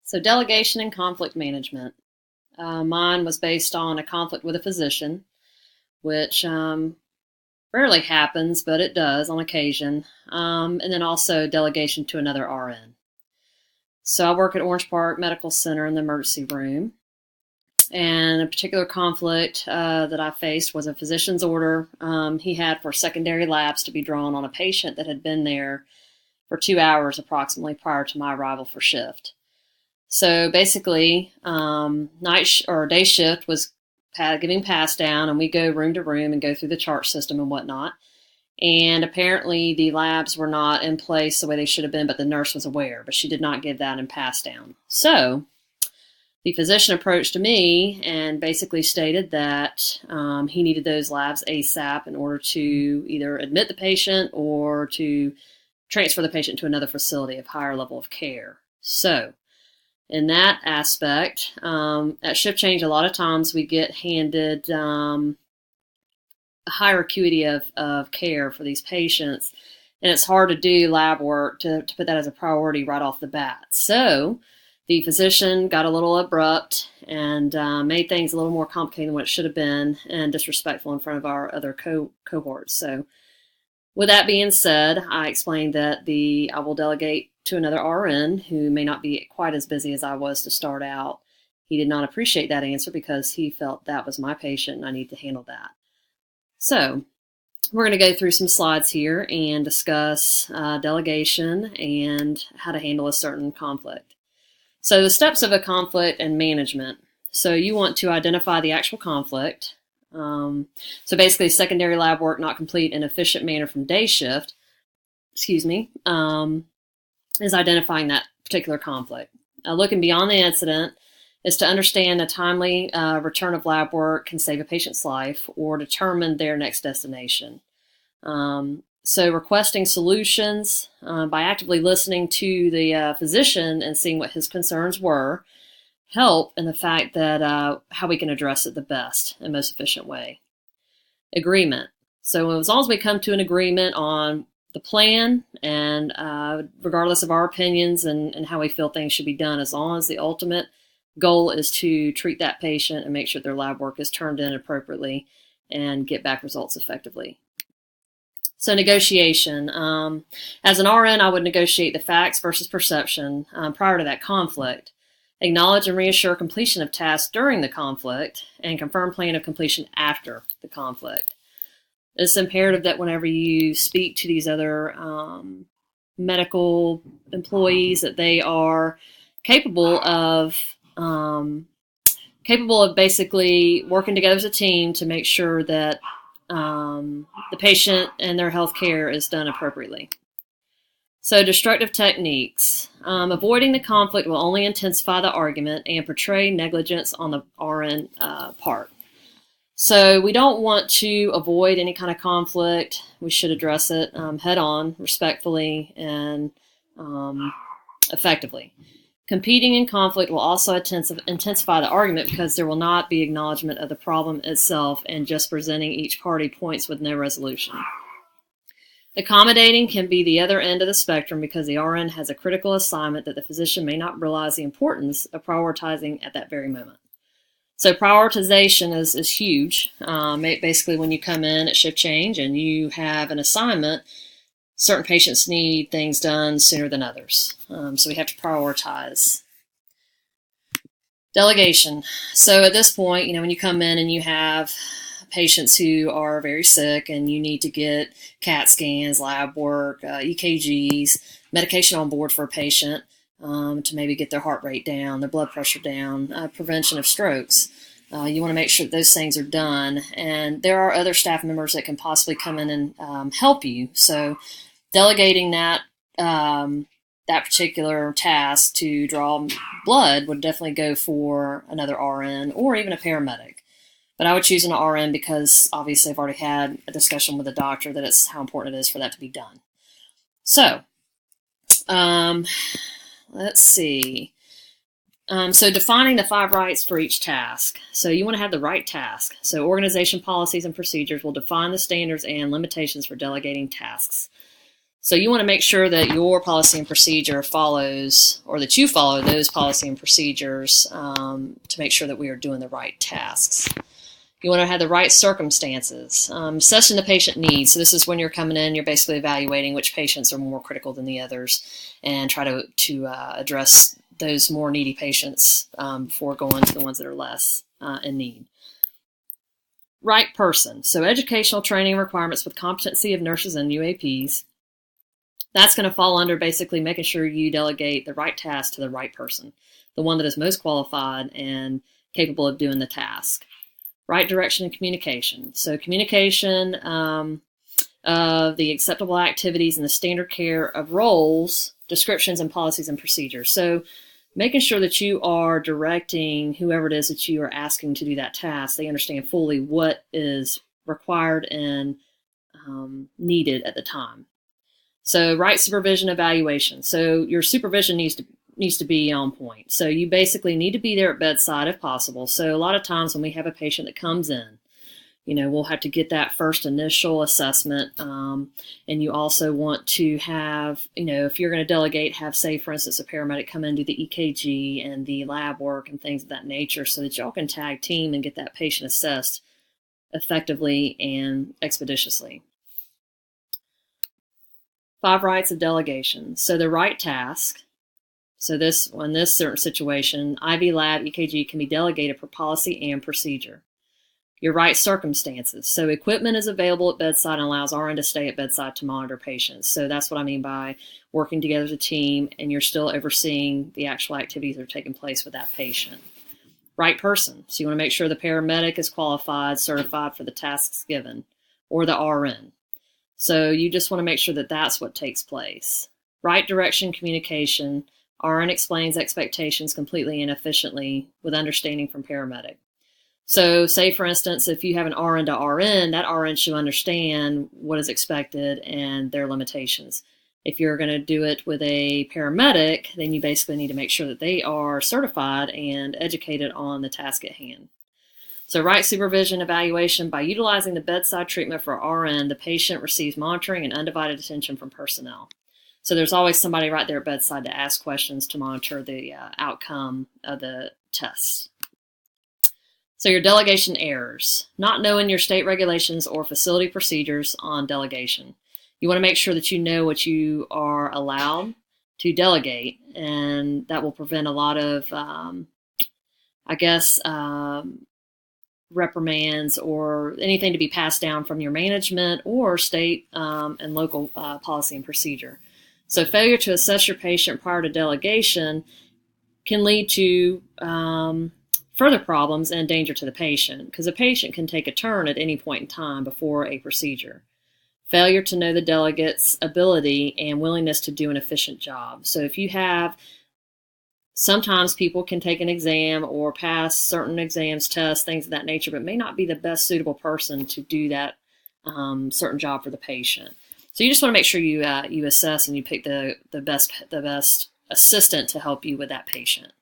So delegation and conflict management. Mine was based on a conflict with a physician, which rarely happens, but it does on occasion. And then also delegation to another RN. So I work at Orange Park Medical Center in the emergency room. And a particular conflict that I faced was a physician's order he had for secondary labs to be drawn on a patient that had been there for 2 hours approximately prior to my arrival for shift. So basically, day shift was giving pass down, and we go room to room and go through the chart system and whatnot. And apparently the labs were not in place the way they should have been, but the nurse was aware, but she did not give that in pass down. So the physician approached me and basically stated that he needed those labs ASAP in order to either admit the patient or to transfer the patient to another facility of higher level of care. So in that aspect, at shift change, a lot of times we get handed a higher acuity of care for these patients, and it's hard to do lab work to put that as a priority right off the bat. So the physician got a little abrupt and made things a little more complicated than what it should have been, and disrespectful in front of our other cohorts. So with that being said, I explained that I will delegate to another RN who may not be quite as busy as I was to start out. He did not appreciate that answer because he felt that was my patient and I need to handle that. So we're going to go through some slides here and discuss delegation and how to handle a certain conflict. So the steps of a conflict and management. So you want to identify the actual conflict. So basically secondary lab work not complete in an efficient manner from day shift, is identifying that particular conflict. Looking beyond the incident is to understand a timely return of lab work can save a patient's life or determine their next destination. So requesting solutions by actively listening to the physician and seeing what his concerns were help in the fact that how we can address it the best and most efficient way. Agreement. So as long as we come to an agreement on the plan and regardless of our opinions and how we feel things should be done, as long as the ultimate goal is to treat that patient and make sure their lab work is turned in appropriately and get back results effectively. So negotiation. As an RN, I would negotiate the facts versus perception prior to that conflict. Acknowledge and reassure completion of tasks during the conflict and confirm plan of completion after the conflict. It's imperative that whenever you speak to these other medical employees that they are capable of basically working together as a team to make sure that the patient and their health care is done appropriately. So destructive techniques. Avoiding the conflict will only intensify the argument and portray negligence on the RN part. So we don't want to avoid any kind of conflict. We should address it head on, respectfully, and effectively. Competing in conflict will also intensify the argument because there will not be acknowledgement of the problem itself and just presenting each party points with no resolution. Accommodating can be the other end of the spectrum because the RN has a critical assignment that the physician may not realize the importance of prioritizing at that very moment. So prioritization is huge. Basically, when you come in at shift change and you have an assignment, certain patients need things done sooner than others. So we have to prioritize. Delegation. So at this point, when you come in and you have patients who are very sick and you need to get CAT scans, lab work, EKGs, medication on board for a patient to maybe get their heart rate down, their blood pressure down, prevention of strokes. You want to make sure that those things are done. And there are other staff members that can possibly come in and help you. So delegating that particular task to draw blood would definitely go for another RN or even a paramedic. But I would choose an RN because obviously I've already had a discussion with the doctor that it's how important it is for that to be done. So, let's see. So defining the 5 rights for each task. So you want to have the right task. So organization policies and procedures will define the standards and limitations for delegating tasks. So you want to make sure that your policy and procedure follows, or that you follow those policy and procedures to make sure that we are doing the right tasks. You want to have the right circumstances. Assessing the patient needs. So this is when you're coming in, you're basically evaluating which patients are more critical than the others and try to address those more needy patients before going to the ones that are less in need. Right person. So educational training requirements with competency of nurses and UAPs. That's going to fall under basically making sure you delegate the right task to the right person, the one that is most qualified and capable of doing the task. Right direction and communication. So communication of the acceptable activities and the standard care of roles, descriptions, and policies and procedures. So making sure that you are directing whoever it is that you are asking to do that task, they understand fully what is required and needed at the time. So right supervision evaluation. So your supervision needs to be on point. So you basically need to be there at bedside if possible. So a lot of times when we have a patient that comes in, we'll have to get that first initial assessment. And you also want to have, if you're going to delegate, have, say, for instance, a paramedic come in, do the EKG and the lab work and things of that nature so that y'all can tag team and get that patient assessed effectively and expeditiously. 5 rights of delegation. So the right task. So in this certain situation, IV lab EKG can be delegated per policy and procedure. Your right circumstances. So equipment is available at bedside and allows RN to stay at bedside to monitor patients. So that's what I mean by working together as a team and you're still overseeing the actual activities that are taking place with that patient. Right person. So you want to make sure the paramedic is qualified, certified for the tasks given, or the RN. So you just want to make sure that that's what takes place. Right direction communication. RN explains expectations completely and efficiently with understanding from paramedic. So say, for instance, if you have an RN to RN, that RN should understand what is expected and their limitations. If you're going to do it with a paramedic, then you basically need to make sure that they are certified and educated on the task at hand. So right supervision evaluation. By utilizing the bedside treatment for RN, the patient receives monitoring and undivided attention from personnel. So there's always somebody right there at bedside to ask questions to monitor the outcome of the test. So your delegation errors. Not knowing your state regulations or facility procedures on delegation. You want to make sure that you know what you are allowed to delegate, and that will prevent a lot of, reprimands or anything to be passed down from your management or state and local policy and procedure. So failure to assess your patient prior to delegation can lead to further problems and danger to the patient, because a patient can take a turn at any point in time before a procedure. Failure to know the delegate's ability and willingness to do an efficient job. So if you have, sometimes people can take an exam or pass certain exams, tests, things of that nature, but may not be the best suitable person to do that certain job for the patient. So you just want to make sure you assess and you pick the best assistant to help you with that patient.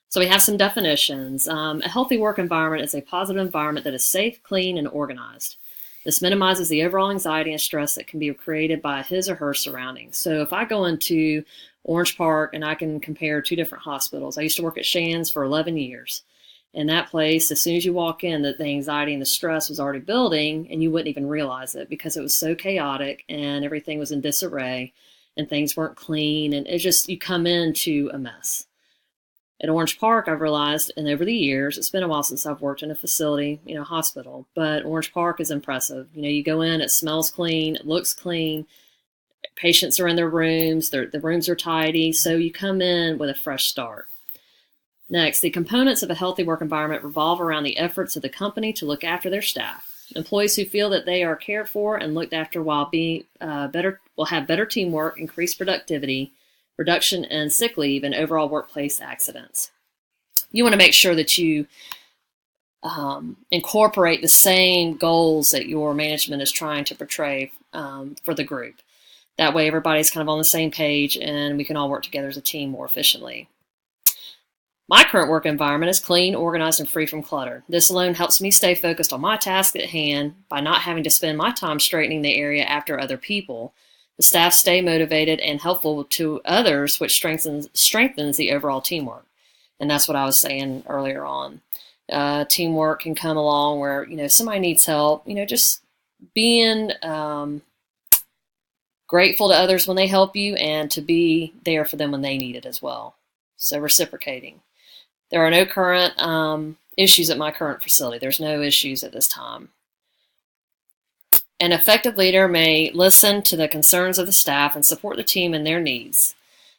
So we have some definitions. A healthy work environment is a positive environment that is safe, clean, and organized. This minimizes the overall anxiety and stress that can be created by his or her surroundings. So if I go into Orange Park and I can compare 2 different hospitals. I used to work at Shands for 11 years. And that place, as soon as you walk in, the anxiety and the stress was already building, and you wouldn't even realize it because it was so chaotic and everything was in disarray and things weren't clean. And it just, you come into a mess. At Orange Park, I've realized, and over the years, it's been a while since I've worked in a facility, hospital, but Orange Park is impressive. You go in, it smells clean, it looks clean, patients are in their rooms, the rooms are tidy, so you come in with a fresh start. Next, the components of a healthy work environment revolve around the efforts of the company to look after their staff. Employees who feel that they are cared for and looked after while being will have better teamwork, increased productivity, reduction in sick leave, and overall workplace accidents. You want to make sure that you incorporate the same goals that your management is trying to portray for the group. That way everybody's kind of on the same page and we can all work together as a team more efficiently. My current work environment is clean, organized, and free from clutter. This alone helps me stay focused on my task at hand by not having to spend my time straightening the area after other people. The staff stay motivated and helpful to others, which strengthens the overall teamwork. And that's what I was saying earlier on. Teamwork can come along where, somebody needs help, just being grateful to others when they help you and to be there for them when they need it as well. So reciprocating. There are no current issues at my current facility. There's no issues at this time. An effective leader may listen to the concerns of the staff and support the team in their needs.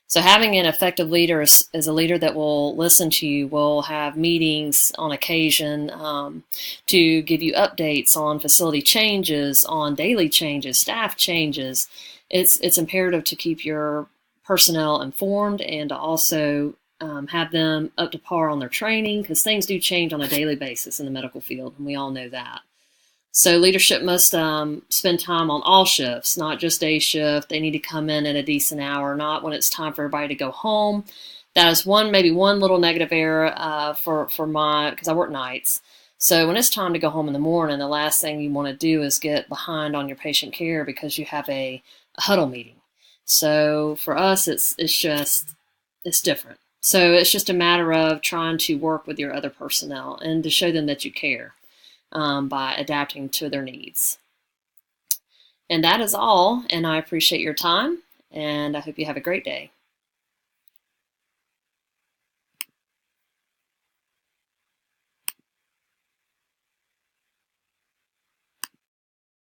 So having an effective leader is a leader that will listen to you, will have meetings on occasion to give you updates on facility changes, on daily changes, staff changes. It's imperative to keep your personnel informed and to also have them up to par on their training, because things do change on a daily basis in the medical field, and we all know that. So leadership must spend time on all shifts, not just day shift. They need to come in at a decent hour, not when it's time for everybody to go home. That is maybe one little negative area for because I work nights. So when it's time to go home in the morning, the last thing you want to do is get behind on your patient care because you have a huddle meeting. So for us, it's different. So it's just a matter of trying to work with your other personnel and to show them that you care. By adapting to their needs. And that is all, and I appreciate your time, and I hope you have a great day.